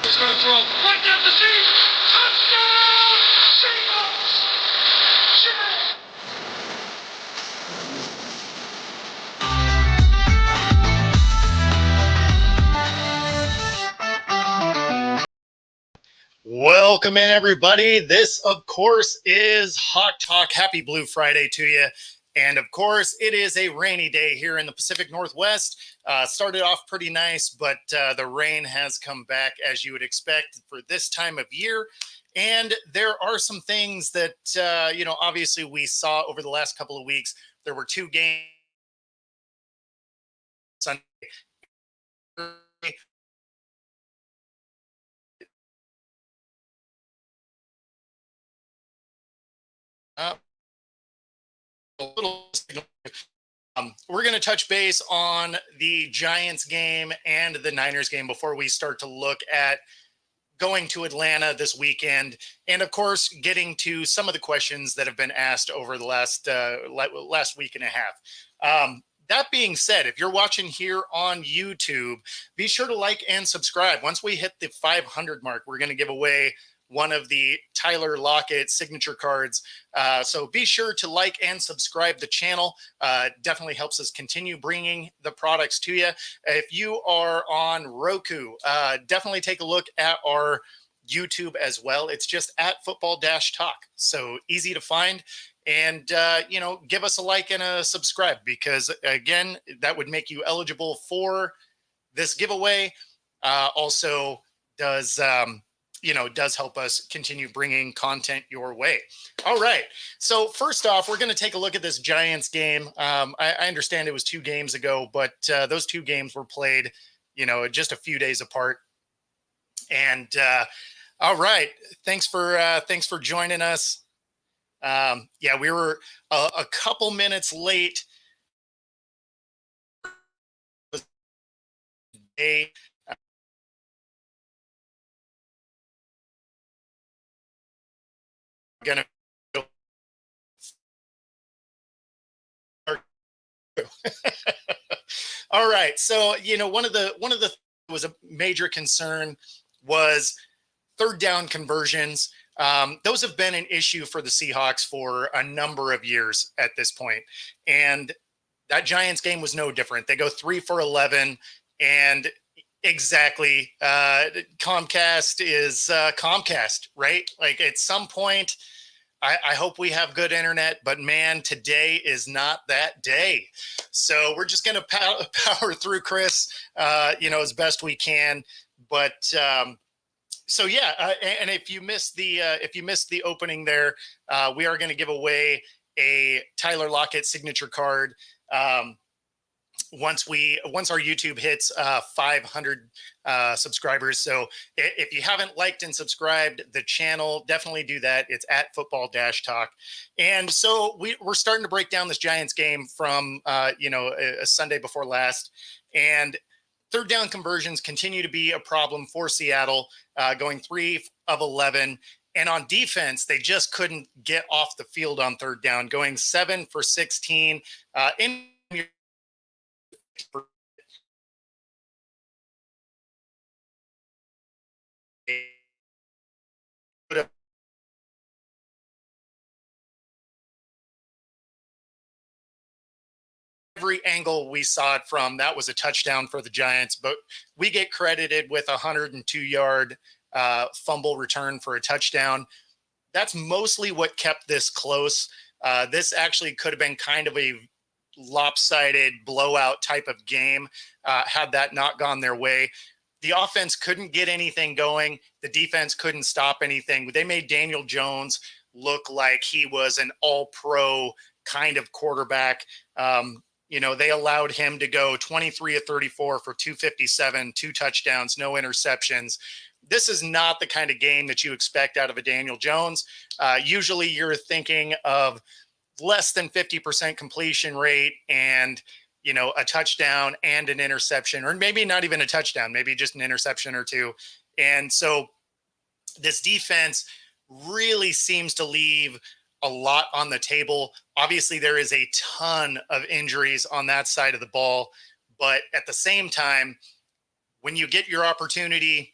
He's going to throw right down the seam. Touchdown, Seahawks! Welcome in, everybody. This, of course, is Hawk Talk. Happy Blue Friday to you. And, of course, it is a rainy day here in the Pacific Northwest. Started off pretty nice, but the rain has come back, as you would expect, for this time of year. And there are some things that, obviously we saw over the last couple of weeks. There were two games Sunday. A little we're going to touch base on the Giants game and the Niners game before we start to look at going to Atlanta this weekend, and of course, getting to some of the questions that have been asked over the last week and a half. That being said, if you're watching here on YouTube, be sure to like and subscribe. Once we hit the 500 mark, we're going to give away one of the Tyler Lockett signature cards. So be sure to like and subscribe the channel. Definitely helps us continue bringing the products to you. If you are on Roku, definitely take a look at our YouTube as well. It's just at football-talk. So easy to find. And, give us a like and a subscribe because, again, that would make you eligible for this giveaway. Also does help us continue bringing content your way. All right. So first off, we're going to take a look at this Giants game. I understand it was 2 games ago, but those 2 games were played, just a few days apart. And all right. Thanks for joining us. We were a couple minutes late. Gonna all right. So, one of the was a major concern was third down conversions. Those have been an issue for the Seahawks for a number of years at this point. And that Giants game was no different. They go 3 for 11, and exactly, Comcast is Comcast, right? Like at some point, I hope we have good internet, but man, today is not that day. So we're just going to power through, Chris, as best we can. But and if you missed the opening there, we are going to give away a Tyler Lockett signature card. Once our YouTube hits 500 subscribers. So if you haven't liked and subscribed the channel, definitely do that. It's at football-talk. And so we're starting to break down this Giants game from a Sunday before last. And third down conversions continue to be a problem for Seattle, going 3 of 11. And on defense, they just couldn't get off the field on third down, going 7 for 16 in every angle we saw it from, that was a touchdown for the Giants, but we get credited with a 102-yard fumble return for a touchdown. That's mostly what kept this close. This actually could have been kind of a lopsided blowout type of game had that not gone their way. The offense couldn't get anything going. The defense couldn't stop anything. They made Daniel Jones look like he was an all-pro kind of quarterback. They allowed him to go 23 of 34 for 257, 2 touchdowns, no interceptions. This is not the kind of game that you expect out of a Daniel Jones. Usually you're thinking of less than 50% completion rate and, a touchdown and an interception, or maybe not even a touchdown, maybe just an interception or 2. And so this defense really seems to leave a lot on the table. Obviously, there is a ton of injuries on that side of the ball, but at the same time, when you get your opportunity,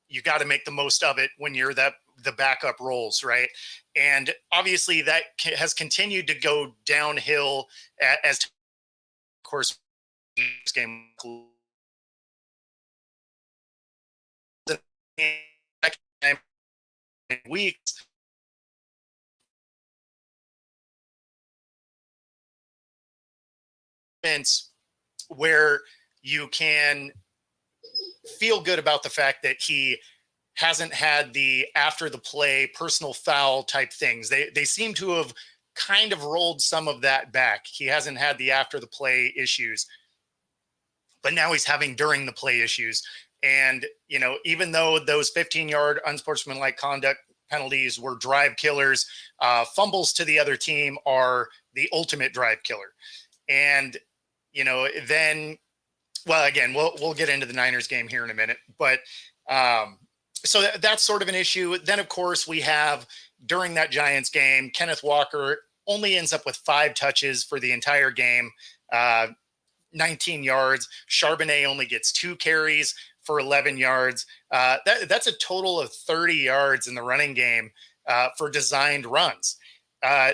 you got to make the most of it when you're the backup roles, right? And obviously that has continued to go downhill as, of course, this game weeks where you can feel good about the fact that he hasn't had the after the play personal foul type things. They seem to have kind of rolled some of that back. He hasn't had the after the play issues, but now he's having during the play issues. And, you know, even though those 15-yard unsportsmanlike conduct penalties were drive killers, fumbles to the other team are the ultimate drive killer. And, you know, then, well, again, we'll get into the Niners game here in a minute, but so that's sort of an issue. Then, of course, we have during that Giants game, Kenneth Walker only ends up with 5 touches for the entire game, 19 yards. Charbonnet only gets 2 carries for 11 yards. That's a total of 30 yards in the running game for designed runs.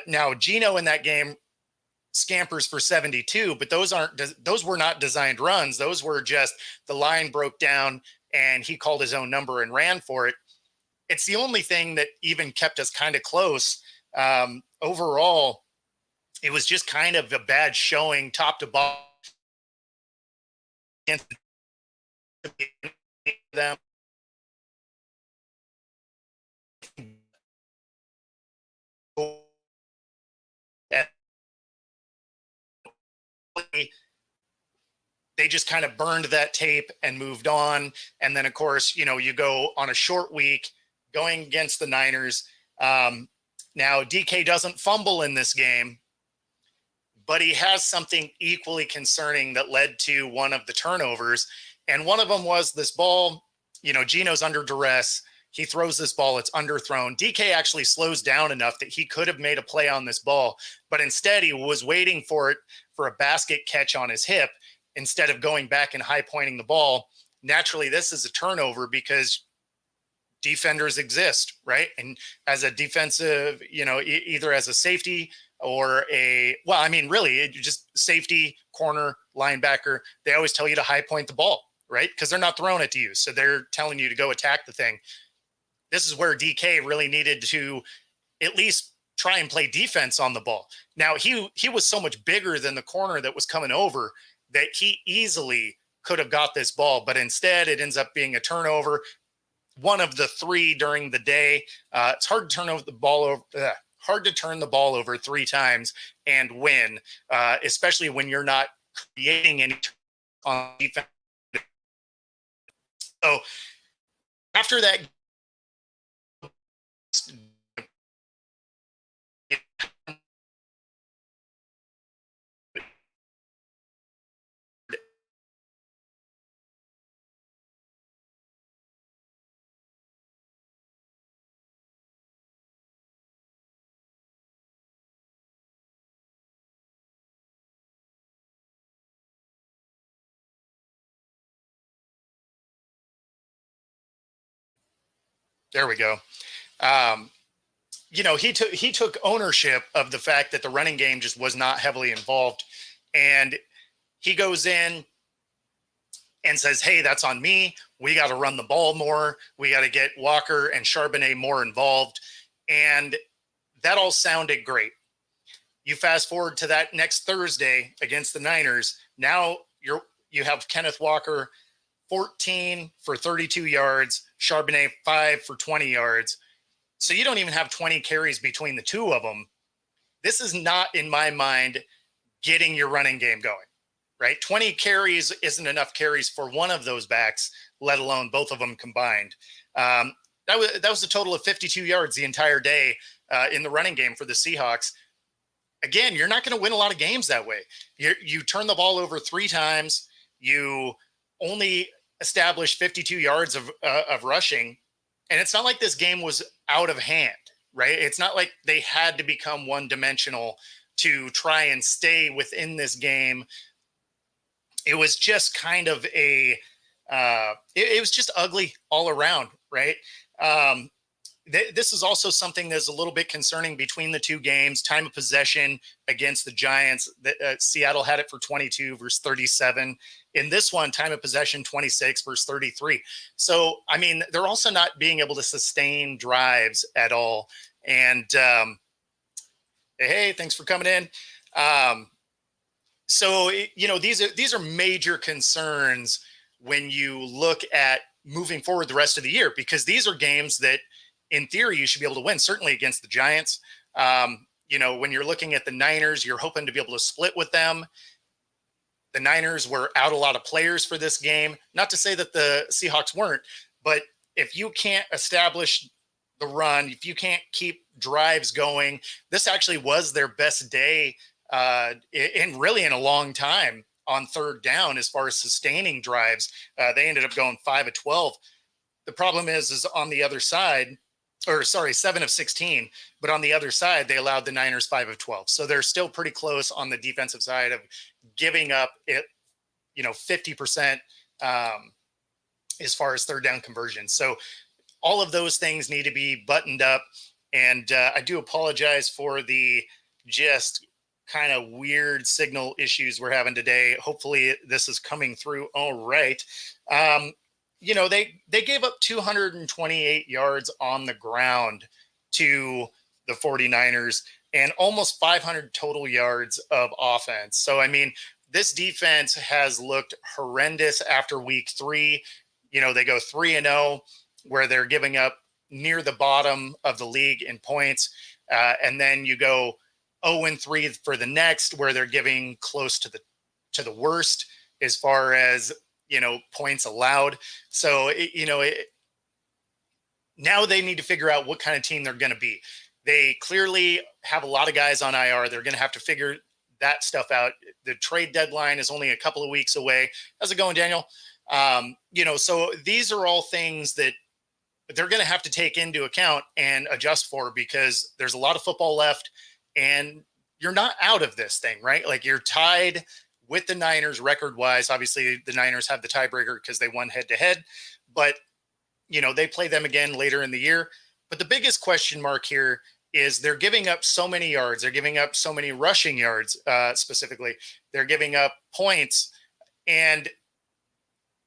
Now, Geno in that game scampers for 72, but those were not designed runs. Those were just the line broke down and he called his own number and ran for it. It's the only thing that even kept us kind of close. Overall, it was just kind of a bad showing top to bottom against them. They just kind of burned that tape and moved on. And then, of course, you know, you go on a short week going against the Niners. Now, DK doesn't fumble in this game, but he has something equally concerning that led to one of the turnovers. And one of them was this ball, you know, Geno's under duress. He throws this ball, it's underthrown. DK actually slows down enough that he could have made a play on this ball, but instead he was waiting for it for a basket catch on his hip instead of going back and high pointing the ball. Naturally, this is a turnover because defenders exist, right? And as a defensive, you know, either as a safety or really just safety, corner, linebacker, they always tell you to high point the ball, right? Because they're not throwing it to you. So they're telling you to go attack the thing. This is where DK really needed to at least try and play defense on the ball. Now, he was so much bigger than the corner that was coming over that he easily could have got this ball, but instead it ends up being a turnover. One of the 3 during the day. It's hard to turn over the ball over. Hard to turn the ball over 3 times and win, especially when you're not creating any on defense. So after that, there we go. You know, he took ownership of the fact that the running game just was not heavily involved, and he goes in and says, "Hey, that's on me. We got to run the ball more. We got to get Walker and Charbonnet more involved," and that all sounded great. You fast forward to that next Thursday against the Niners. Now you have Kenneth Walker 14 for 32 yards, Charbonnet 5 for 20 yards. So you don't even have 20 carries between the two of them. This is not, in my mind, getting your running game going, right? 20 carries isn't enough carries for one of those backs, let alone both of them combined. That was a total of 52 yards the entire day in the running game for the Seahawks. Again, you're not going to win a lot of games that way. You turn the ball over 3 times. You only establish 52 yards of rushing. And it's not like this game was out of hand, right? It's not like they had to become one-dimensional to try and stay within this game. It was just kind of it was just ugly all around, right? This is also something that's a little bit concerning between the two games. Time of possession against the Giants, Seattle had it for 22 versus 37. In this one, time of possession 26 versus 33. So, I mean, they're also not being able to sustain drives at all. And hey, thanks for coming in. So, these are major concerns when you look at moving forward the rest of the year, because these are games that in theory you should be able to win, certainly against the Giants. When you're looking at the Niners, you're hoping to be able to split with them. The Niners were out a lot of players for this game. Not to say that the Seahawks weren't, but if you can't establish the run, if you can't keep drives going, this actually was their best day in a long time on third down as far as sustaining drives. They ended up going 5 of 12. The problem is on the other side, 7 of 16, but on the other side, they allowed the Niners 5 of 12. So they're still pretty close on the defensive side of giving up 50% as far as third down conversion. So all of those things need to be buttoned up. And I do apologize for the just kind of weird signal issues we're having today. Hopefully this is coming through all right. They gave up 228 yards on the ground to the 49ers and almost 500 total yards of offense. So, I mean, this defense has looked horrendous after week 3. They go 3-0 where they're giving up near the bottom of the league in points. And then you go 0-3 for the next, where they're giving close to the worst as far as, points allowed. So, now they need to figure out what kind of team they're going to be. They clearly have a lot of guys on IR. They're going to have to figure that stuff out. The trade deadline is only a couple of weeks away. How's it going, Daniel? So these are all things that they're going to have to take into account and adjust for, because there's a lot of football left and you're not out of this thing, right? Like, you're tied with the Niners record wise. Obviously the Niners have the tiebreaker because they won head to head, but they play them again later in the year. But the biggest question mark here is they're giving up so many yards. They're giving up so many rushing yards, specifically. They're giving up points, and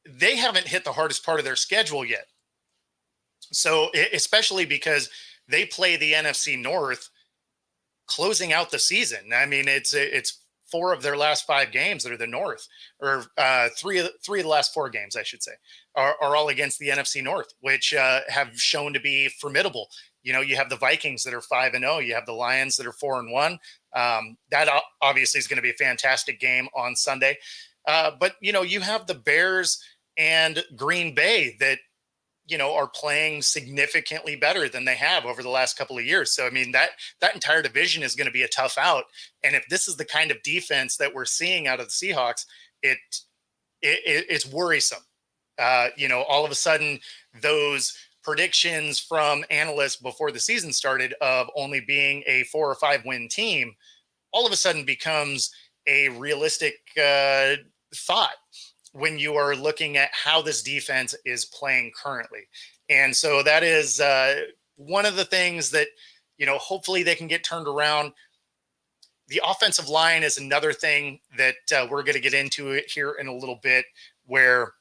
they haven't hit the hardest part of their schedule yet. So, especially because they play the NFC North closing out the season. I mean, it's 4 of their last 5 games that are the North, or 3 of the last 4 games, I should say, are all against the NFC North, which have shown to be formidable. You have the Vikings that are 5-0. You have the Lions that are 4-1. That obviously is going to be a fantastic game on Sunday. But you have the Bears and Green Bay that are playing significantly better than they have over the last couple of years. So, I mean, that entire division is going to be a tough out. And if this is the kind of defense that we're seeing out of the Seahawks, it's worrisome. All of a sudden, those predictions from analysts before the season started of only being a 4 or 5 win team, all of a sudden becomes a realistic thought when you are looking at how this defense is playing currently. And so that is one of the things that, hopefully they can get turned around. The offensive line is another thing that we're going to get into it here in a little bit, where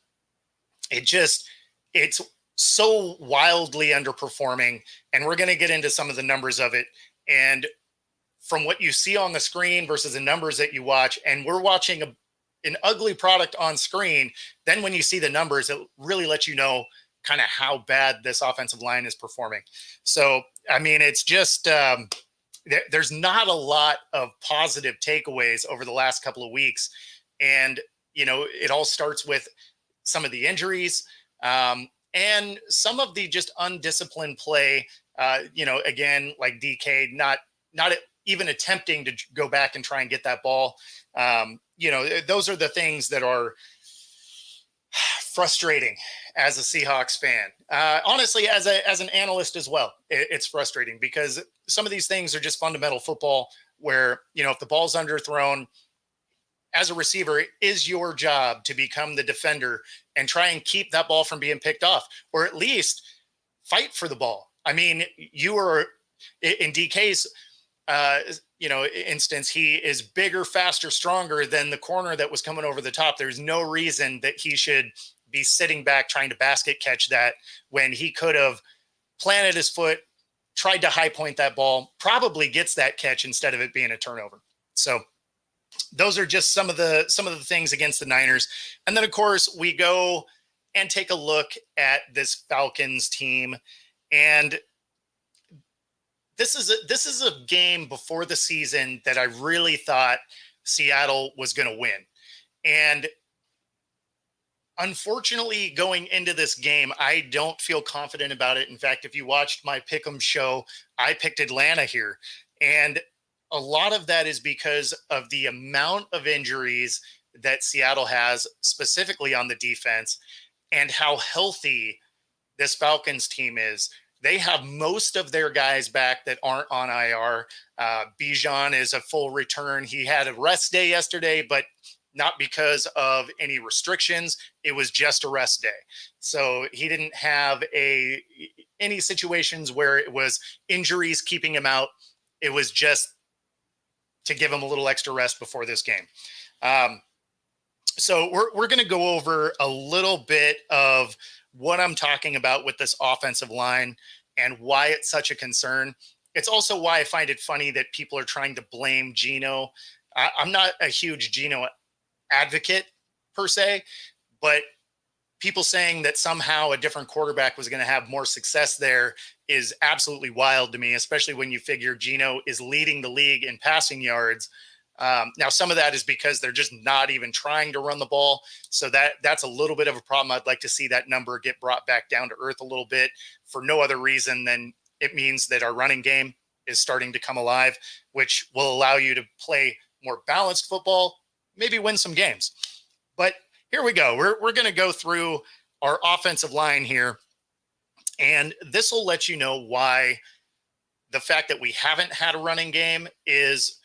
it's so wildly underperforming, and we're going to get into some of the numbers of it. And from what you see on the screen versus the numbers that you watch, and we're watching an ugly product on screen, then when you see the numbers, it really lets you know kind of how bad this offensive line is performing. So, I mean, it's just there's not a lot of positive takeaways over the last couple of weeks. And, it all starts with some of the injuries and some of the just undisciplined play, again, like DK, not even attempting to go back and try and get that ball. Those are the things that are frustrating as a Seahawks fan. Honestly, as an analyst as well, it's frustrating because some of these things are just fundamental football where, if the ball's underthrown, as a receiver, it is your job to become the defender and try and keep that ball from being picked off, or at least fight for the ball. I mean, you were in DK's instance, he is bigger, faster, stronger than the corner that was coming over the top. There's no reason that he should be sitting back trying to basket catch that when he could have planted his foot, tried to high point that ball, probably gets that catch instead of it being a turnover. So those are just some of the things against the Niners. And then of course we go and take a look at this Falcons team. And this is a game before the season that I really thought Seattle was going to win. And unfortunately, going into this game, I don't feel confident about it. In fact, if you watched my Pick'em show, I picked Atlanta here. And a lot of that is because of the amount of injuries that Seattle has, specifically on the defense, and how healthy this Falcons team is. They have most of their guys back that aren't on IR. Bijan is a full return. He had a rest day yesterday, but not because of any restrictions. It was just a rest day. So he didn't have any situations where it was injuries keeping him out. It was just to give him a little extra rest before this game. So we're going to go over a little bit of what I'm talking about with this offensive line and why it's such a concern. It's also why I find it funny that people are trying to blame Geno. I'm not a huge Geno advocate per se, but people saying that somehow a different quarterback was going to have more success there is absolutely wild to me, especially when you figure Geno is leading the league in passing yards. Now, some of that is because they're just not even trying to run the ball. So that's a little bit of a problem. I'd like to see that number get brought back down to earth a little bit for no other reason than it means that our running game is starting to come alive, which will allow you to play more balanced football, maybe win some games. But here we go. We're going to go through our offensive line here, and this will let you know why the fact that we haven't had a running game is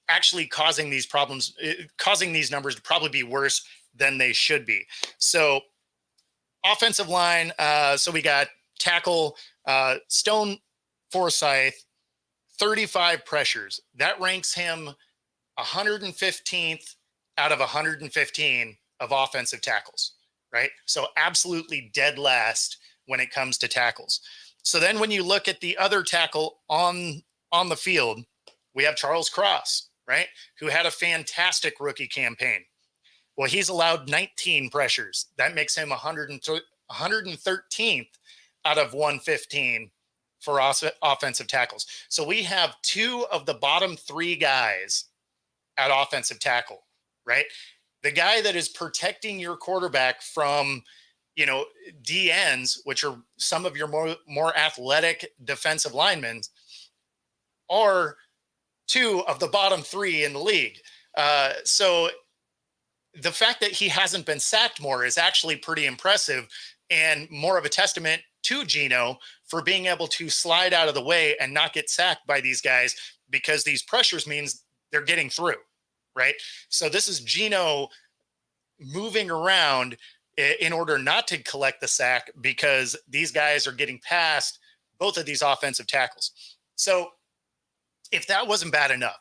actually causing these problems, causing these numbers to probably be worse than they should be. So offensive line, so we got tackle Stone Forsyth, 35 pressures. That ranks him 115th out of 115 of offensive tackles, right? So absolutely dead last when it comes to tackles. So then when you look at the other tackle on the field, we have Charles Cross, right? Who had a fantastic rookie campaign. Well, he's allowed 19 pressures. That makes him 113th out of 115 for offensive tackles. So we have two of the bottom three guys at offensive tackle, right? The guy that is protecting your quarterback from, DNs, which are some of your more athletic defensive linemen, are two of the bottom three in the league. So the fact that he hasn't been sacked more is actually pretty impressive and more of a testament to Geno for being able to slide out of the way and not get sacked by these guys, because these pressures means they're getting through, right? So this is Geno moving around in order not to collect the sack, because these guys are getting past both of these offensive tackles. So if that wasn't bad enough,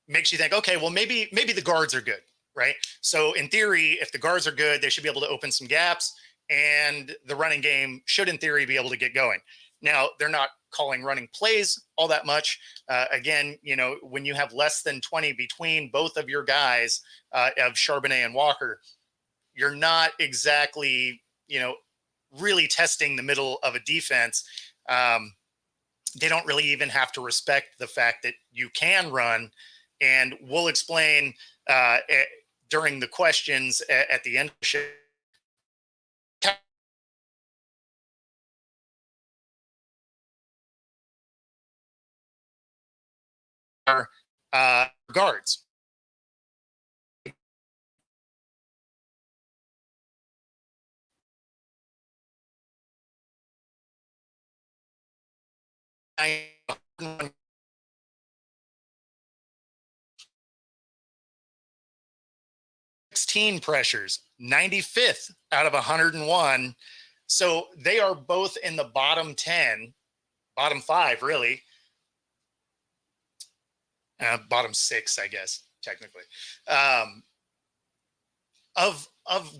makes you think, okay, well, maybe the guards are good, right? So in theory, if the guards are good, they should be able to open some gaps, and the running game should, in theory, be able to get going. Now, they're not calling running plays all that much. Again, when you have less than 20 between both of your guys, of Charbonnet and Walker, you're not exactly, really testing the middle of a defense. They don't really even have to respect the fact that you can run. And we'll explain during the questions at the end of the show. Guards. I 16 pressures, 95th out of 101 So they are both in the bottom 10, bottom 5, really. Bottom 6, I guess, technically, of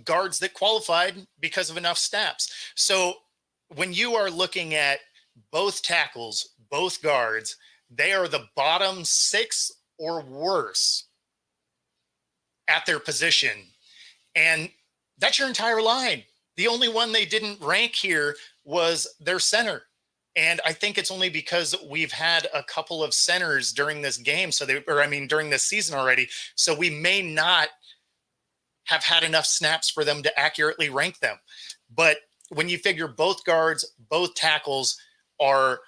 guards that qualified because of enough snaps. So when you are looking at both tackles, both guards, they are the bottom 6 or worse at their position. And that's your entire line. The only one they didn't rank here was their center. And I think it's only because we've had a couple of centers during this game. During this season already. So we may not have had enough snaps for them to accurately rank them. But when you figure both guards, both tackles are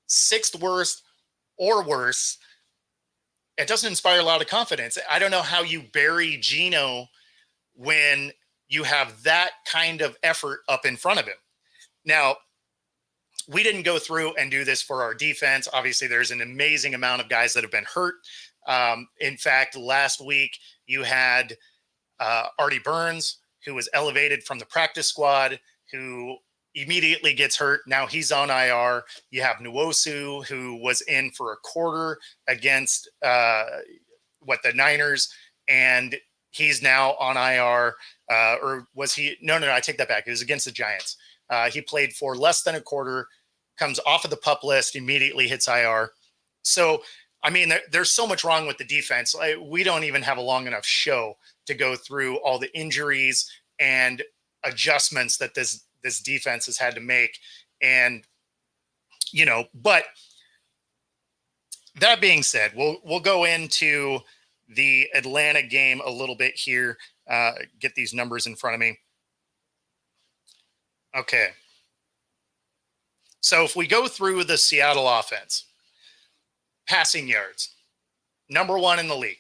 6th worst or worse, it doesn't inspire a lot of confidence. I don't know how you bury Geno when you have that kind of effort up in front of him. Now, we didn't go through and do this for our defense. Obviously, there's an amazing amount of guys that have been hurt. In fact, last week you had Artie Burns, who was elevated from the practice squad, who immediately gets hurt. Now he's on IR. You have Nwosu, who was in for a quarter against the Niners, and he's now on IR. Or was he? No, I take that back. It was against the Giants. He played for less than a quarter, comes off of the PUP list, immediately hits IR. So, I mean, there's so much wrong with the defense. We don't even have a long enough show to go through all the injuries and adjustments that this defense has had to make. And, but that being said, we'll go into the Atlanta game a little bit here. Get these numbers in front of me. Okay. So if we go through the Seattle offense, passing yards, number 1 in the league.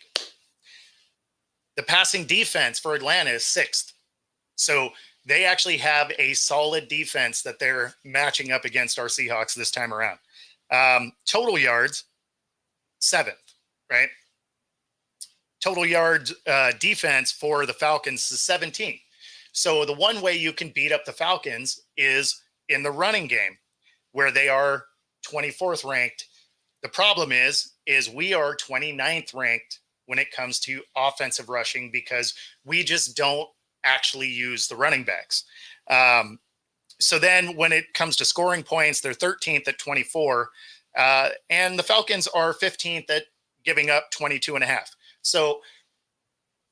The passing defense for Atlanta is 6th. So they actually have a solid defense that they're matching up against our Seahawks this time around. Total yards, 7th, right? Total yards defense for the Falcons is 17th. So the one way you can beat up the Falcons is in the running game, where they are 24th ranked. The problem is we are 29th ranked when it comes to offensive rushing because we just don't actually use the running backs. So then when it comes to scoring points, they're 13th at 24. And the Falcons are 15th at giving up 22.5. So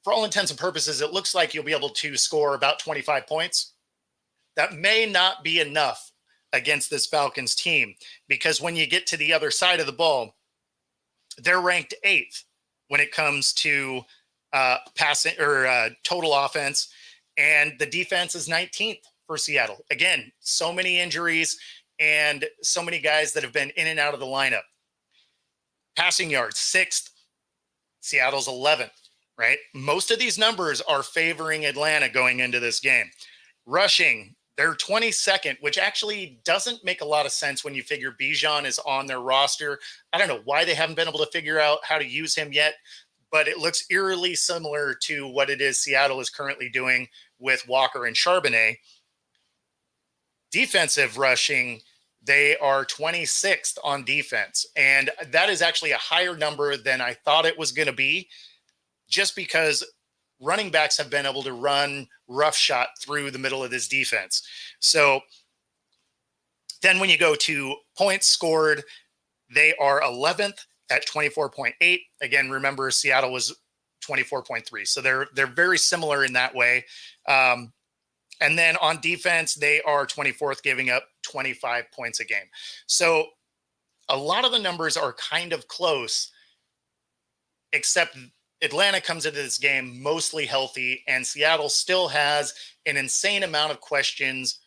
for all intents and purposes, it looks like you'll be able to score about 25 points. That may not be enough against this Falcons team because when you get to the other side of the ball, they're ranked 8th when it comes to passing or total offense, and the defense is 19th for Seattle. Again, so many injuries and so many guys that have been in and out of the lineup. Passing yards, 6th. Seattle's 11th, right? Most of these numbers are favoring Atlanta going into this game. Rushing, they're 22nd, which actually doesn't make a lot of sense when you figure Bijan is on their roster. I don't know why they haven't been able to figure out how to use him yet, but it looks eerily similar to what it is Seattle is currently doing with Walker and Charbonnet. Defensive rushing, they are 26th on defense. And that is actually a higher number than I thought it was going to be, just because running backs have been able to run roughshod through the middle of this defense. So then when you go to points scored, they are 11th at 24.8. Again, remember Seattle was 24.3. So they're very similar in that way. And then on defense, they are 24th, giving up 25 points a game. So a lot of the numbers are kind of close, except Atlanta comes into this game mostly healthy, and Seattle still has an insane amount of questions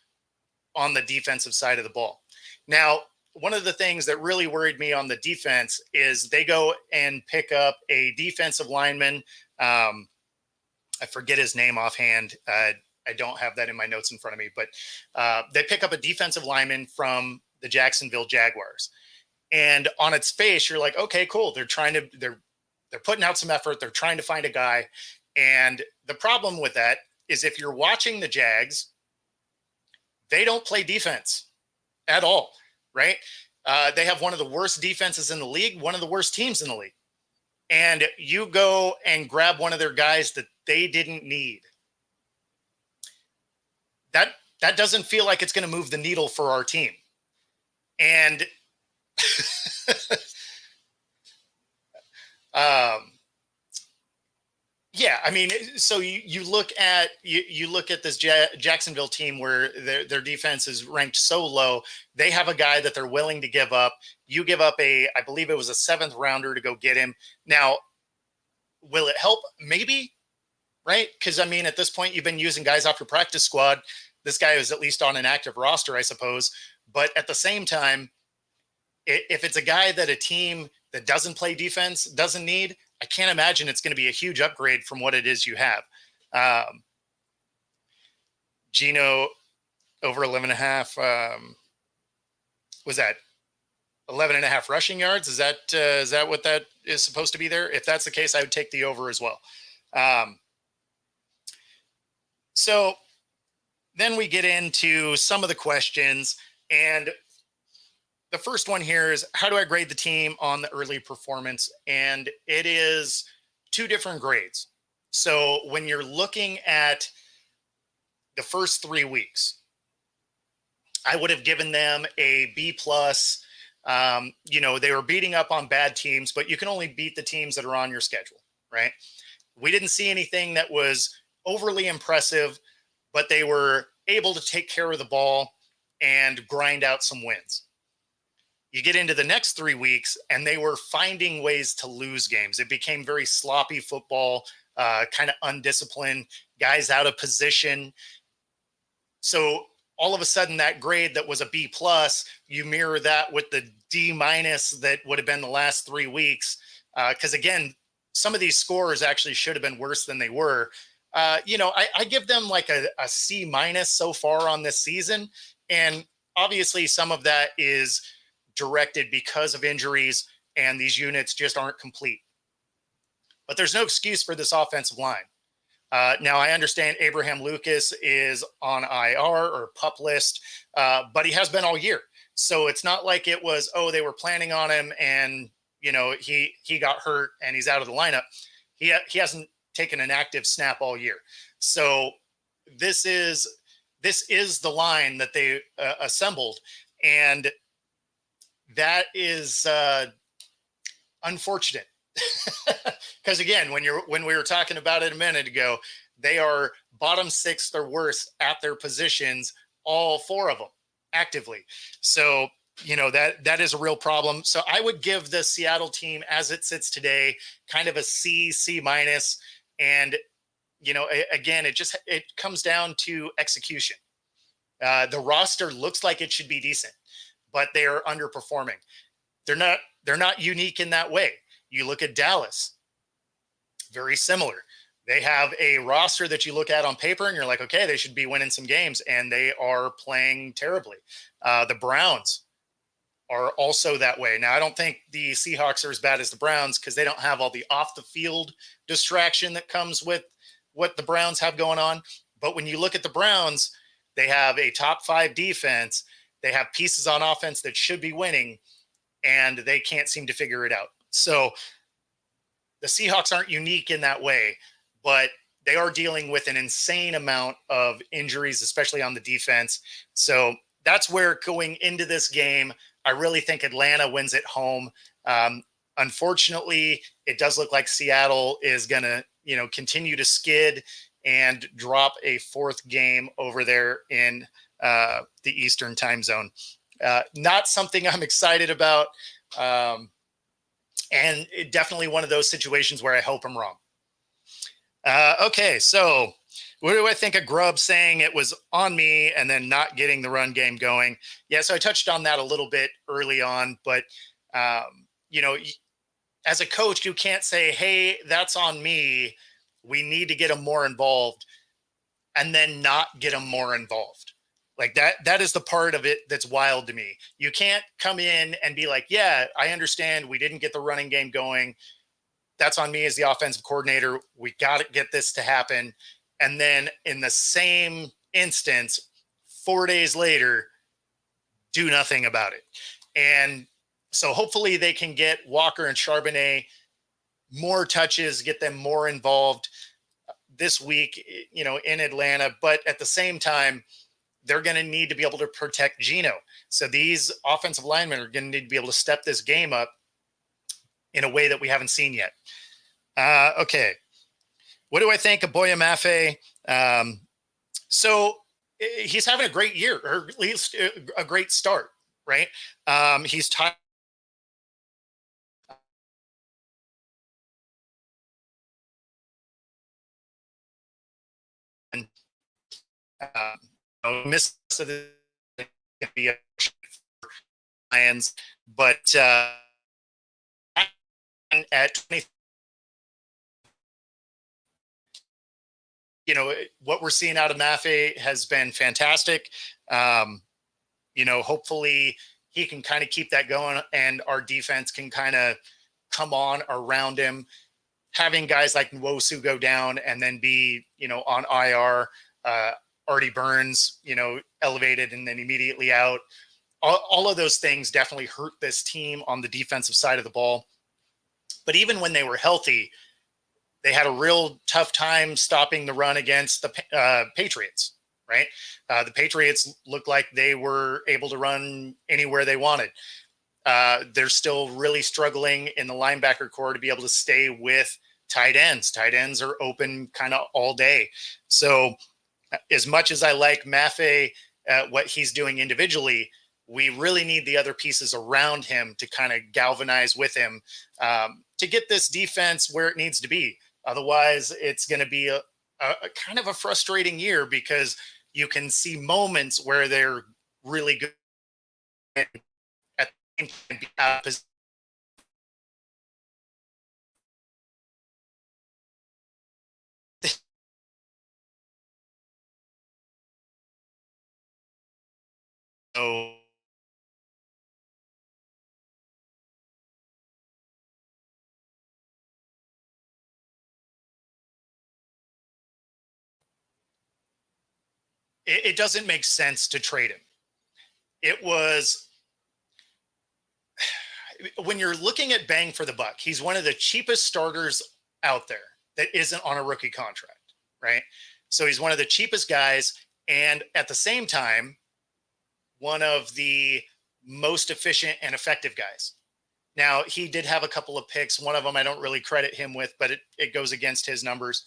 on the defensive side of the ball. Now, one of the things that really worried me on the defense is they go and pick up a defensive lineman. I forget his name offhand. I don't have that in my notes in front of me, but they pick up a defensive lineman from the Jacksonville Jaguars. And on its face, you're like, okay, cool. They're putting out some effort. They're trying to find a guy. And the problem with that is if you're watching the Jags, they don't play defense at all, right? They have one of the worst defenses in the league, one of the worst teams in the league. And you go and grab one of their guys that they didn't need. That doesn't feel like it's going to move the needle for our team. And yeah, I mean, so you look at this Jacksonville team where their defense is ranked so low. They have a guy that they're willing to give up. You give up I believe it was a 7th rounder to go get him. Now, will it help? Maybe, right? Because I mean, at this point, you've been using guys off your practice squad. This guy is at least on an active roster, I suppose. But at the same time, if it's a guy that a team that doesn't play defense doesn't need, I can't imagine it's going to be a huge upgrade from what it is you have. Gino over 11.5. Was that 11.5 rushing yards? Is that what that is supposed to be there? If that's the case, I would take the over as well. So then we get into some of the questions, and the first one here is, how do I grade the team on the early performance? And it is 2 different grades. So when you're looking at the first 3 weeks, I would have given them a B+. They were beating up on bad teams, but you can only beat the teams that are on your schedule, right? We didn't see anything that was overly impressive, but they were able to take care of the ball and grind out some wins. You get into the next 3 weeks, and they were finding ways to lose games. It became very sloppy football, kind of undisciplined, guys out of position. So all of a sudden, that grade that was a B+, you mirror that with the D- that would have been the last 3 weeks. Because again, some of these scores actually should have been worse than they were. I give them like a C- so far on this season. And obviously some of that is directed because of injuries, and these units just aren't complete. But there's no excuse for this offensive line. Now, I understand Abraham Lucas is on IR or PUP list, but he has been all year. So it's not like it was, they were planning on him and, he got hurt and he's out of the lineup. He hasn't taken an active snap all year. So this is the line that they assembled. And that is unfortunate. Because again, when we were talking about it a minute ago, they are bottom 6th or worse at their positions, all 4 of them actively. So, that is a real problem. So I would give the Seattle team as it sits today kind of a C-. And, again, it comes down to execution. The roster looks like it should be decent, but they are underperforming. They're not unique in that way. You look at Dallas, very similar. They have a roster that you look at on paper and you're like, okay, they should be winning some games, and they are playing terribly. The Browns are also that way. Now, I don't think the Seahawks are as bad as the Browns because they don't have all the off the field distraction that comes with what the Browns have going on. But when you look at the Browns, they have a top 5 defense. They have pieces on offense that should be winning, and they can't seem to figure it out. So the Seahawks aren't unique in that way, but they are dealing with an insane amount of injuries, especially on the defense. So that's where, going into this game, I really think Atlanta wins at home. Unfortunately, it does look like Seattle is going to, continue to skid and drop a 4th game over there in the Eastern time zone. Not something I'm excited about. And definitely one of those situations where I hope I'm wrong. Okay, so what do I think of Grubb saying it was on me and then not getting the run game going? Yeah, so I touched on that a little bit early on, but, as a coach, you can't say, hey, that's on me. We need to get them more involved, and then not get them more involved. Like that is the part of it that's wild to me. You can't come in and be like, yeah, I understand we didn't get the running game going. That's on me as the offensive coordinator. We got to get this to happen. And then in the same instance, 4 days later, do nothing about it. And so hopefully they can get Walker and Charbonnet more touches, get them more involved this week, in Atlanta. But at the same time, they're going to need to be able to protect Geno. So these offensive linemen are going to need to be able to step this game up in a way that we haven't seen yet. Okay. What do I think of Boya Mafe? So he's having a great year, or at least a great start, right? He's tied. Miss the Lions, but at 20, what we're seeing out of Mafe has been fantastic. Hopefully he can kind of keep that going, and our defense can kind of come on around him. Having guys like Nwosu go down and then be, on IR, Artie Burns, elevated and then immediately out. All of those things definitely hurt this team on the defensive side of the ball. But even when they were healthy, they had a real tough time stopping the run against the Patriots, right? The Patriots looked like they were able to run anywhere they wanted. They're still really struggling in the linebacker core to be able to stay with tight ends. Tight ends are open kind of all day. So as much as I like Mafe, what he's doing individually, we really need the other pieces around him to kind of galvanize with him to get this defense where it needs to be. Otherwise, it's going to be a kind of a frustrating year, because you can see moments where they're really good at the same time. So it doesn't make sense to trade him. It was, when you're looking at bang for the buck, he's one of the cheapest starters out there that isn't on a rookie contract, right? So he's one of the cheapest guys, and at the same time, one of the most efficient and effective guys. Now, he did have a couple of picks. One of them I don't really credit him with, but it goes against his numbers.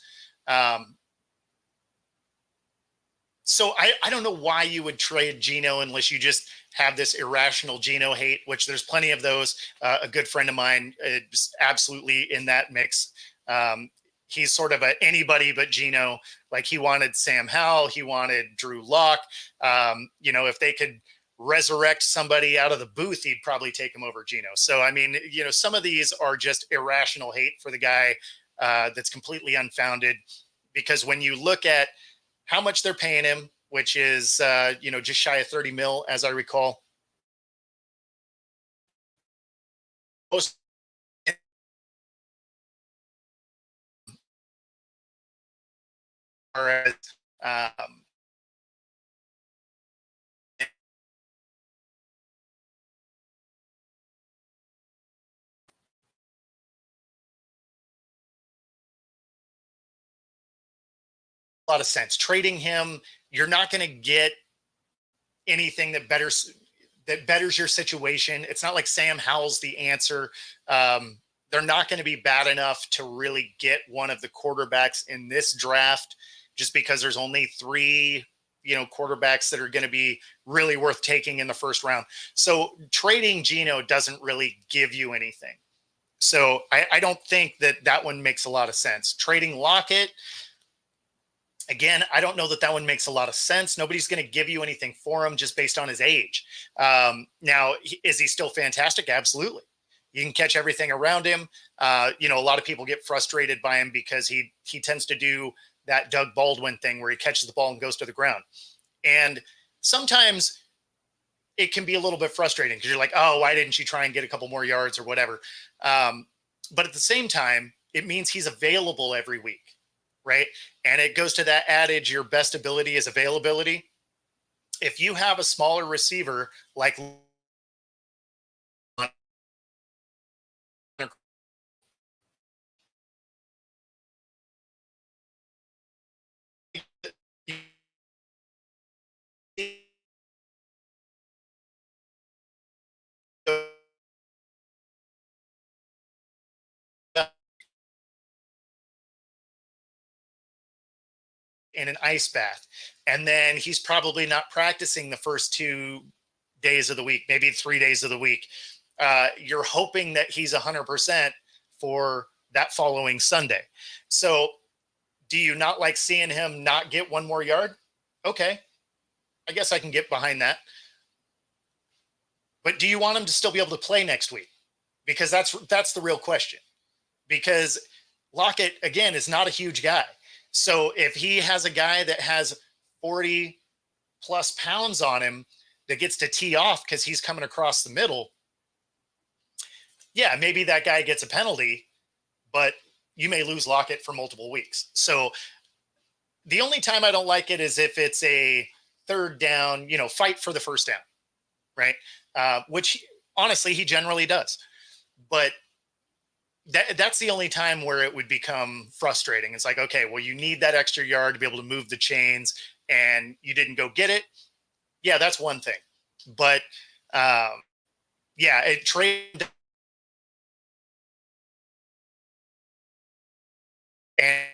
So I don't know why you would trade Geno unless you just have this irrational Geno hate, which there's plenty of those. A good friend of mine is absolutely in that mix. He's sort of a anybody but Geno. Like, he wanted Sam Howell, he wanted Drew Lock. If they could resurrect somebody out of the booth, he'd probably take him over Geno. So, I mean, some of these are just irrational hate for the guy that's completely unfounded, because when you look at how much they're paying him, which is, just shy of 30 mil, as I recall. Most are a lot of sense. Trading him, you're not going to get anything that betters your situation. It's not like Sam Howell's the answer. They're not going to be bad enough to really get one of the quarterbacks in this draft, just because there's only 3 quarterbacks that are going to be really worth taking in the first round. So trading Geno doesn't really give you anything. So I don't think that one makes a lot of sense. Trading Lockett, again, I don't know that one makes a lot of sense. Nobody's going to give you anything for him just based on his age. Now, is he still fantastic? Absolutely. You can catch everything around him. A lot of people get frustrated by him because he tends to do that Doug Baldwin thing where he catches the ball and goes to the ground. And sometimes it can be a little bit frustrating because you're like, oh, why didn't you try and get a couple more yards or whatever? But at the same time, it means he's available every week, right? And it goes to that adage, your best ability is availability. if you have a smaller receiver like in an ice bath, and then he's probably not practicing the first 2 days of the week, maybe 3 days of the week. You're hoping that he's 100% for that following Sunday. So, do you not like seeing him not get one more yard? Okay, I guess I can get behind that. But do you want him to still be able to play next week? Because that's the real question. Because Lockett again is not a huge guy. So if he has a guy that has 40 plus pounds on him that gets to tee off because he's coming across the middle, yeah, maybe that guy gets a penalty, but you may lose Lockett for multiple weeks. So the only time I don't like it is if it's a third down, fight for the first down, right? Which honestly he generally does. But that's the only time where it would become frustrating. It's like, okay, well, you need that extra yard to be able to move the chains and you didn't go get it. Yeah, that's one thing. But yeah, it trade and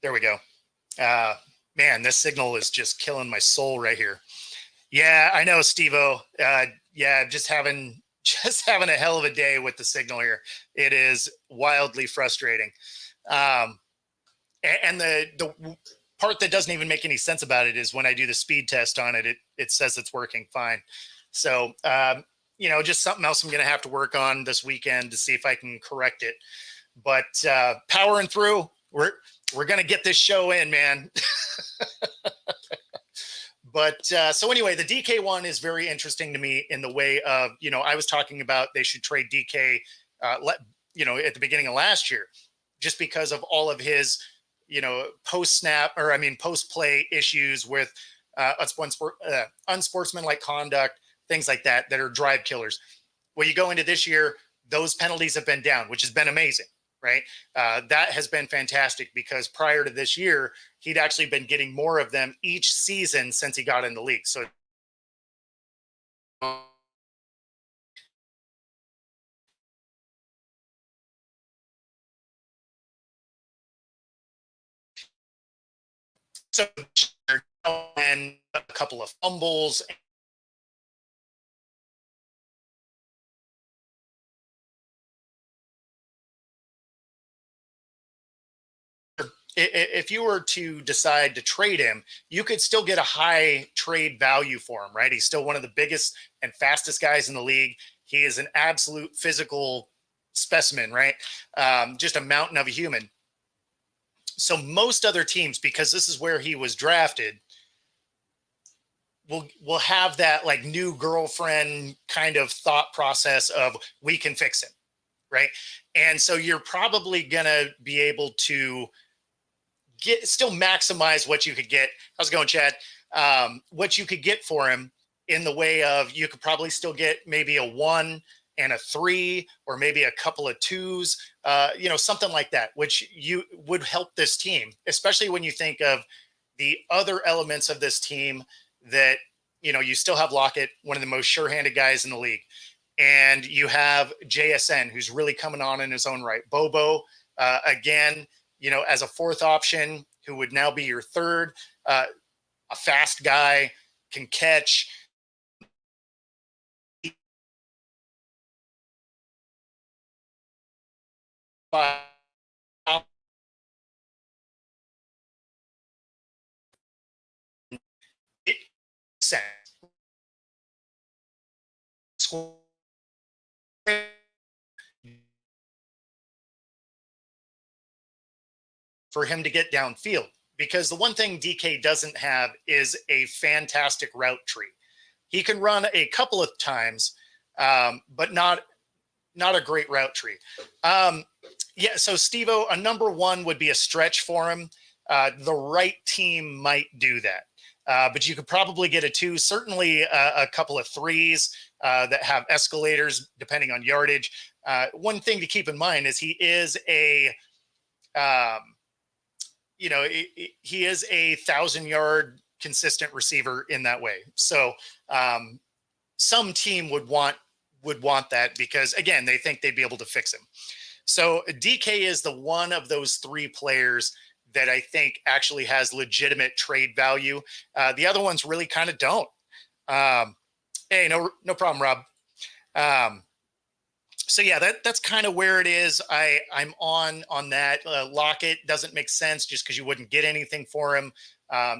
there we go. Uh, man, this signal is just killing my soul right here. Yeah, I know, Steve-O. Yeah, just having just having a hell of a day with the signal here. It is wildly frustrating. Um, and the part that doesn't even make any sense about it is when I do the speed test on it, it says it's working fine. So just something else I'm going to have to work on this weekend to see if I can correct it. But powering through, we're going to get this show in, man. But so anyway, the DK one is very interesting to me in the way of, I was talking about they should trade DK, at the beginning of last year, just because of all of his, post snap or post play issues with unsportsmanlike conduct, things like that are drive killers. Well, you go into this year, those penalties have been down, which has been amazing, right? That has been fantastic because prior to this year, he'd actually been getting more of them each season since he got in the league. So and a couple of fumbles. If you were to decide to trade him, you could still get a high trade value for him, right? He's still one of the biggest and fastest guys in the league. He is an absolute physical specimen, right? Just a mountain of a human. So most other teams, because this is where he was drafted, will have that like new girlfriend kind of thought process of we can fix him, right? And so you're probably gonna be able to still maximize what you could get. How's it going, Chad? What you could get for him in the way of you could probably still get maybe a 1 and a 3 or maybe a couple of 2s, something like that, which you would help this team, especially when you think of the other elements of this team that, you still have Lockett, one of the most sure-handed guys in the league. And you have JSN, who's really coming on in his own right. Bobo, again, as a fourth option, who would now be your third, a fast guy, can catch. For him to get downfield because the one thing DK doesn't have is a fantastic route tree. He can run a couple of times, but not a great route tree. Yeah, so Steve-O, a number one would be a stretch for him. The right team might do that. But you could probably get a 2, certainly a couple of 3s that have escalators depending on yardage. One thing to keep in mind is he is a, he is a 1,000-yard consistent receiver in that way. So some team would want that because, again, they think they'd be able to fix him. So DK is the one of those 3 players that I think actually has legitimate trade value. The other ones really kind of don't. Hey, no problem, Rob. So yeah, that's kind of where it is. I'm on that. Lockett doesn't make sense just because you wouldn't get anything for him.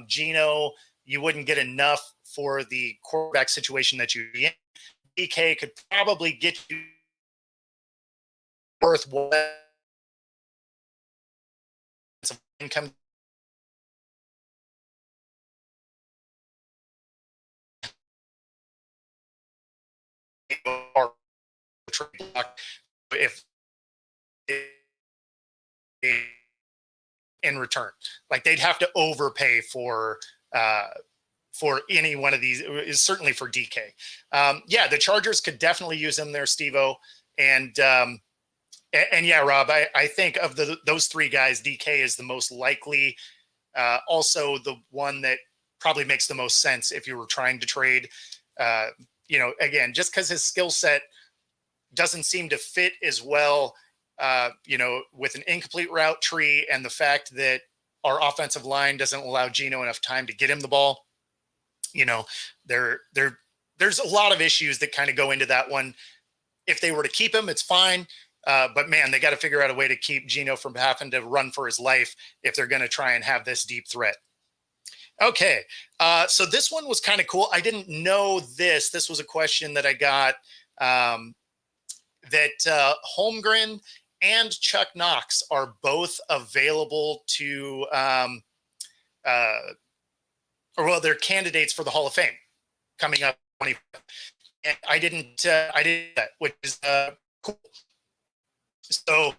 Geno, you wouldn't get enough for the quarterback situation that you're in. DK could probably get you worth what income. If in return, like they'd have to overpay for any one of these, is certainly for DK. Yeah, the Chargers could definitely use him there, Steve-O. And yeah, Rob, I think of those 3 guys, DK is the most likely. Also the one that probably makes the most sense if you were trying to trade. Again, just because his skill set doesn't seem to fit as well, with an incomplete route tree and the fact that our offensive line doesn't allow Geno enough time to get him the ball. There's a lot of issues that kind of go into that one. If they were to keep him, it's fine. But man, they got to figure out a way to keep Geno from having to run for his life if they're going to try and have this deep threat. Okay. So this one was kind of cool. I didn't know this. This was a question that I got, that Holmgren and Chuck Knox are both available to, they're candidates for the Hall of Fame coming up. And I didn't that, which is cool. So,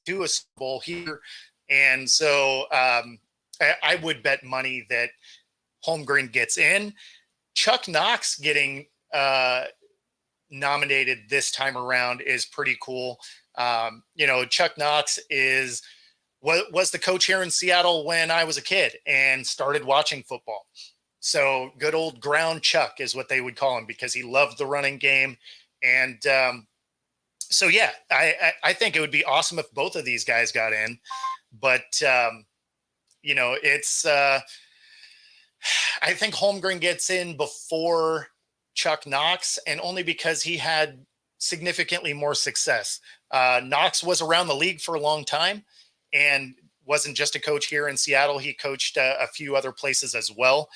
do a Super Bowl here. And so I would bet money that Holmgren gets in. Chuck Knox getting nominated this time around is pretty cool. Chuck Knox was the coach here in Seattle when I was a kid and started watching football. So good old ground Chuck is what they would call him because he loved the running game. And so, yeah, I think it would be awesome if both of these guys got in. But, it's I think Holmgren gets in before Chuck Knox, and only because he had significantly more success. Knox was around the league for a long time and wasn't just a coach here in Seattle. He coached a few other places as well.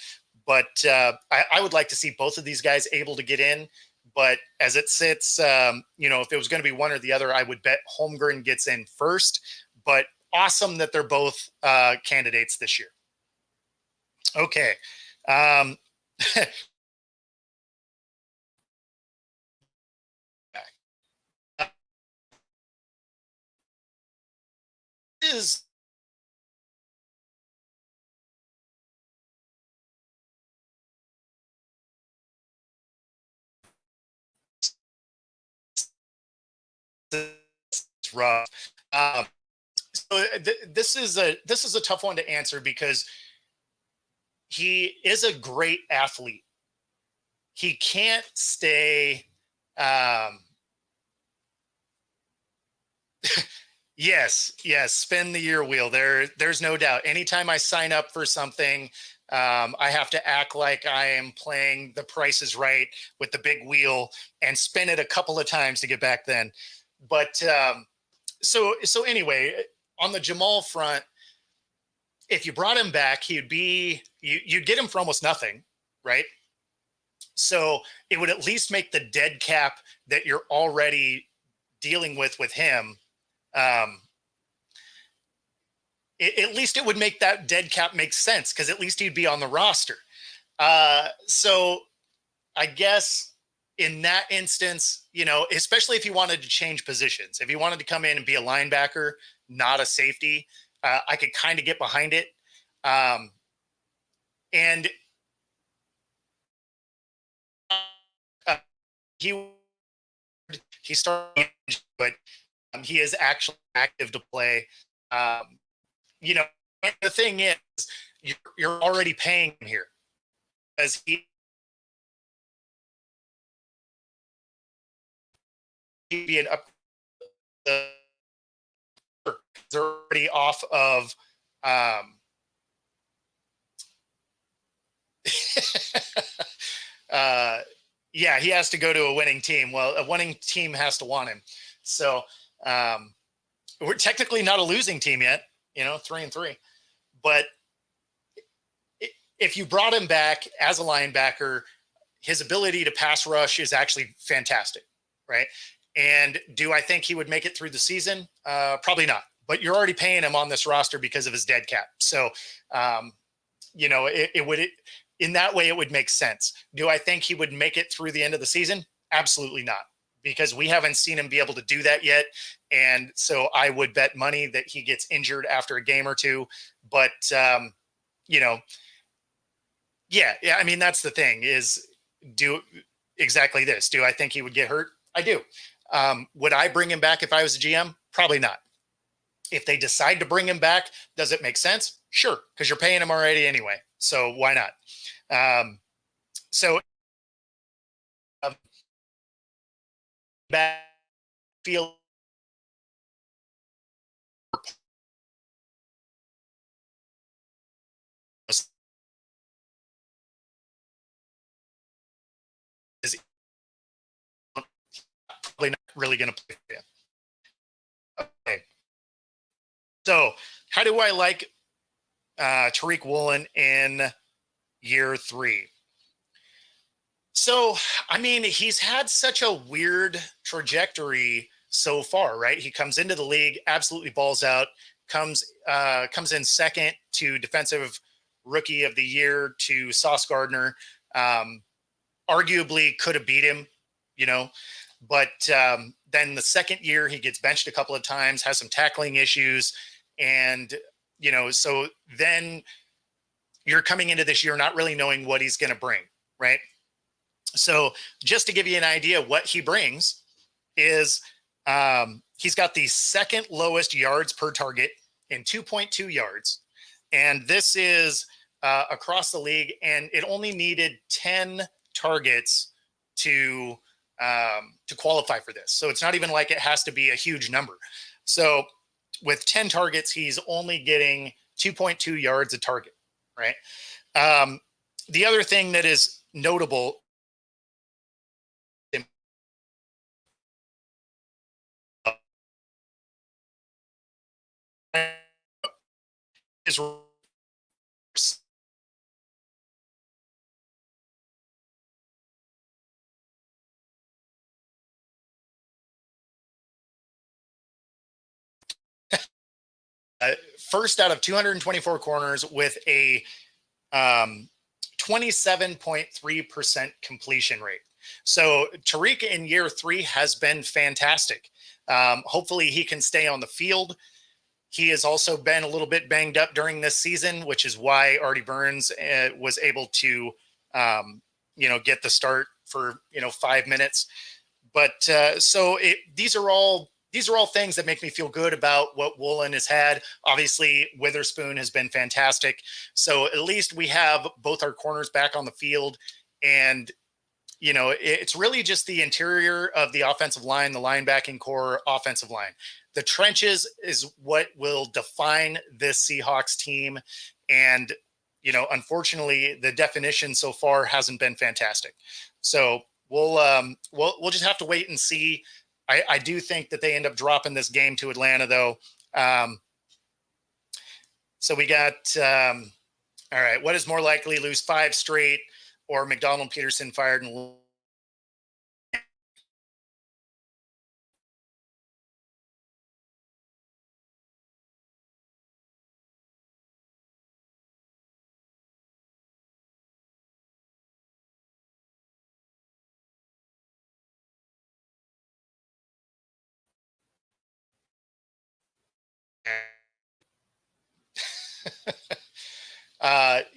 But I would like to see both of these guys able to get in. But as it sits, if it was going to be one or the other, I would bet Holmgren gets in first. But awesome that they're both candidates this year. Okay. Is rough. So this is a tough one to answer because he is a great athlete. He can't stay. Yes, spin the year wheel. There's no doubt. Anytime I sign up for something, I have to act like I am playing The Price is Right with the big wheel and spin it a couple of times to get back then. But so anyway, on the Jamal front, if you brought him back, you'd get him for almost nothing, right? So it would at least make the dead cap that you're already dealing with him. Um, at least it would make that dead cap make sense because at least he'd be on the roster. So I guess in that instance, especially if you wanted to change positions, if you wanted to come in and be a linebacker, not a safety, I could kind of get behind it. And he started, but he is actually active to play. You know, the thing is, you're already paying him here because he'd be an up. They're already off of. Yeah, he has to go to a winning team. Well, a winning team has to want him. So we're technically not a losing team yet, 3-3. But if you brought him back as a linebacker, his ability to pass rush is actually fantastic, right? And do I think he would make it through the season? Probably not. But you're already paying him on this roster because of his dead cap. So, it would. In that way, it would make sense. Do I think he would make it through the end of the season? Absolutely not, because we haven't seen him be able to do that yet. And so I would bet money that he gets injured after a game or two. But, yeah, I mean, that's the thing is do exactly this. Do I think he would get hurt? I do. Would I bring him back if I was a GM? Probably not. If they decide to bring him back, does it make sense? Sure, because you're paying him already anyway. So why not? Backfield is probably not really going to play for you. Okay. So how do I like Tariq Woolen in year 3? So, I mean, he's had such a weird trajectory so far, right? He comes into the league, absolutely balls out, comes in second to defensive rookie of the year to Sauce Gardner. Arguably could have beat him, but then the second year he gets benched a couple of times, has some tackling issues. And, so then you're coming into this year not really knowing what he's going to bring, right? So just to give you an idea, what he brings is he's got the second lowest yards per target in 2.2 yards. And this is across the league, and it only needed 10 targets to qualify for this. So it's not even like it has to be a huge number. So with 10 targets, he's only getting 2.2 yards a target, right? The other thing that is notable is first out of 224 corners with a 27.3% completion rate. So Tariq in year 3 has been fantastic. Hopefully he can stay on the field. He has also been a little bit banged up during this season, which is why Artie Burns was able to, get the start for, 5 minutes. But so these are all things that make me feel good about what Woolen has had. Obviously, Witherspoon has been fantastic. So at least we have both our corners back on the field. And, it's really just the interior of the offensive line, the linebacking core, offensive line. The trenches is what will define this Seahawks team. And, unfortunately, the definition so far hasn't been fantastic. So we'll just have to wait and see. I do think that they end up dropping this game to Atlanta, though. So we got, all right, what is more likely, lose 5 straight or McDonald Peterson fired and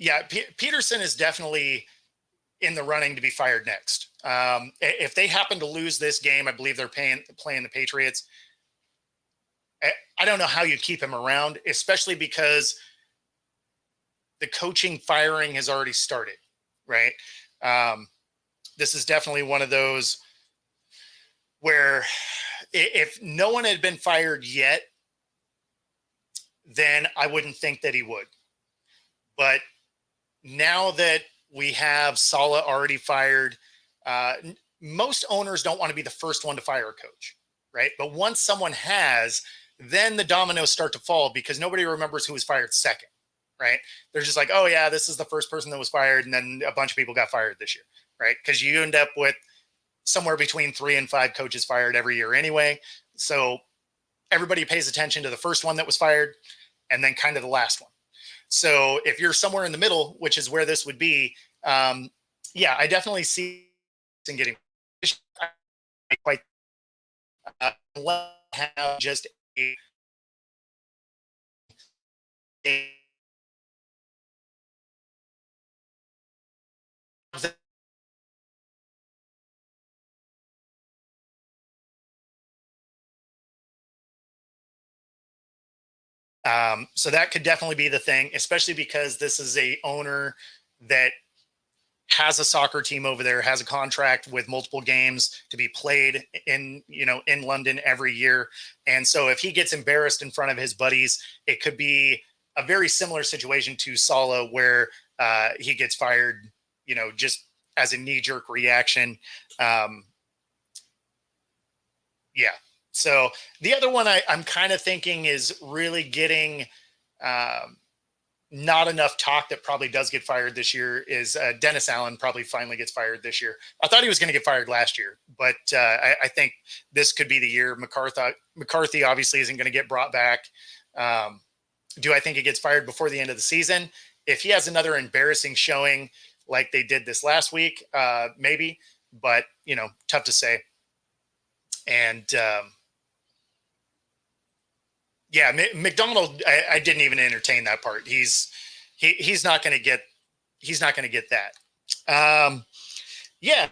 yeah, Peterson is definitely in the running to be fired next. If they happen to lose this game, I believe they're playing the Patriots. I don't know how you keep him around, especially because the coaching firing has already started, right? This is definitely one of those where if no one had been fired yet, then I wouldn't think that he would. But now that we have Saleh already fired, most owners don't want to be the first one to fire a coach, right? But once someone has, then the dominoes start to fall because nobody remembers who was fired second, right? They're just like, oh yeah, this is the first person that was fired, and then a bunch of people got fired this year, right? Because you end up with somewhere between 3 and 5 coaches fired every year anyway. So everybody pays attention to the first one that was fired and then kind of the last one. So if you're somewhere in the middle, which is where this would be, yeah, I definitely see getting quite have just a so that could definitely be the thing, especially because this is a owner that has a soccer team over there, has a contract with multiple games to be played in, in London every year. And so if he gets embarrassed in front of his buddies, it could be a very similar situation to Saleh where he gets fired, just as a knee jerk reaction. Yeah. So the other one I'm kind of thinking is really getting not enough talk that probably does get fired this year is Dennis Allen probably finally gets fired this year. I thought he was going to get fired last year, but I think this could be the year. McCarthy obviously isn't going to get brought back. Do I think he gets fired before the end of the season? If he has another embarrassing showing like they did this last week, maybe, but tough to say. And yeah, McDonald, I didn't even entertain that part. He's not going to get that. Yeah.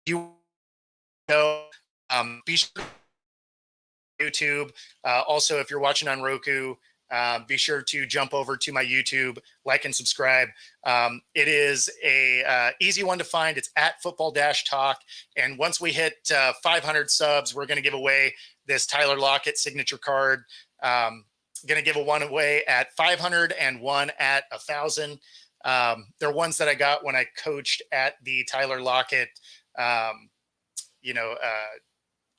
You be sure YouTube. Also, if you're watching on Roku, be sure to jump over to my YouTube, like and subscribe. It is a easy one to find. It's at Football Dash Talk. And once we hit 500 subs, we're going to give away this Tyler Lockett signature card. Going to give one away at 500 and one at 1,000. They're ones that I got when I coached at the Tyler Lockett,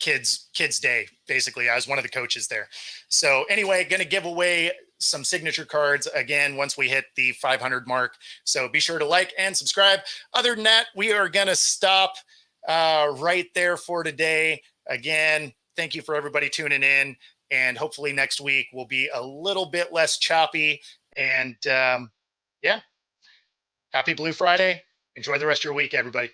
kids day. Basically, I was one of the coaches there. So anyway, going to give away some signature cards again once we hit the 500 mark. So be sure to like and subscribe. Other than that, we are going to stop right there for today. Again, thank you for everybody tuning in, and hopefully next week will be a little bit less choppy. And yeah, happy Blue Friday. Enjoy the rest of your week, everybody.